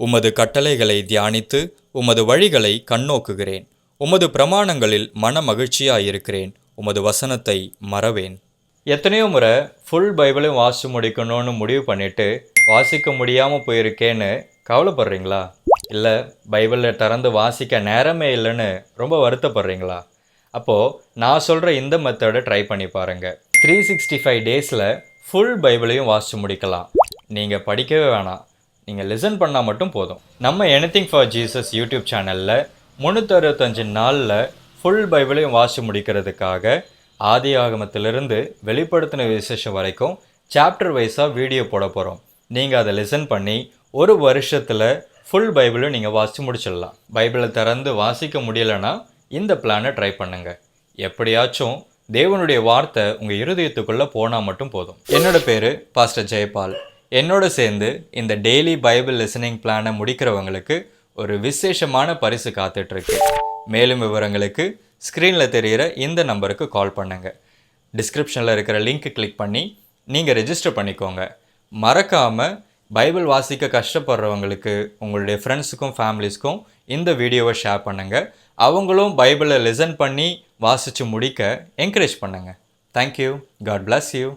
உமது கட்டளைகளை தியானித்து உமது வழிகளை கண்ணோக்குகிறேன். உமது பிரமாணங்களில் மன மகிழ்ச்சியாயிருக்கிறேன். உமது வசனத்தை மறவேன். எத்தனையோ முறை ஃபுல் பைபிளையும் வாசித்து முடிக்கணும்னு முடிவு பண்ணிவிட்டு வாசிக்க முடியாமல் போயிருக்கேன்னு கவலைப்படுறீங்களா? இல்லை பைபிளில் திறந்து வாசிக்க நேரமே இல்லைன்னு ரொம்ப வருத்தப்படுறீங்களா? அப்போது நான் சொல்கிற இந்த மெத்தடை ட்ரை பண்ணி பாருங்கள். 365 டேஸில் ஃபுல் பைபிளையும் வாசித்து முடிக்கலாம். நீங்கள் படிக்கவே வேணாம், நீங்கள் லிசன் பண்ணால் மட்டும் போதும். நம்ம எனிதிங் ஃபார் ஜீசஸ் யூடியூப் சேனலில் 365 நாளில் ஃபுல் பைபிளையும் வாசித்து முடிக்கிறதுக்காக ஆதி ஆகமத்திலிருந்து வெளிப்படுத்தின விசேஷம் வரைக்கும் சாப்டர் வைஸாக வீடியோ போட போகிறோம். நீங்கள் அதை லிசன் பண்ணி ஒரு வருஷத்தில் ஃபுல் பைபிளும் நீங்கள் வாசித்து முடிச்சிடலாம். பைபிளை திறந்து வாசிக்க முடியலைன்னா இந்த பிளானை ட்ரை பண்ணுங்கள். எப்படியாச்சும் தேவனுடைய வார்த்தை உங்கள் இருதயத்துக்குள்ளே போனால் மட்டும் போதும். என்னோட பேர் பாஸ்டர் ஜெயபால். என்னோட சேர்ந்து இந்த டெய்லி பைபிள் லிசனிங் பிளானை முடிக்கிறவங்களுக்கு ஒரு விசேஷமான பரிசு காத்துட்ருக்கு. மேலும் விவரங்களுக்கு ஸ்க்ரீனில் தெரிகிற இந்த நம்பருக்கு கால் பண்ணுங்கள். டிஸ்கிரிப்ஷனில் இருக்கிற லிங்க் கிளிக் பண்ணி நீங்கள் ரெஜிஸ்டர் பண்ணிக்கோங்க. மறக்காமல் பைபிள் வாசிக்க கஷ்டப்படுறவங்களுக்கு உங்களுடைய ஃப்ரெண்ட்ஸுக்கும் ஃபேமிலிஸ்க்கும் இந்த வீடியோவை ஷேர் பண்ணுங்கள். அவங்களும் பைபிளை லிசன் பண்ணி வாசித்து முடிக்க என்கரேஜ் பண்ணுங்கள். தேங்க்யூ. God bless you.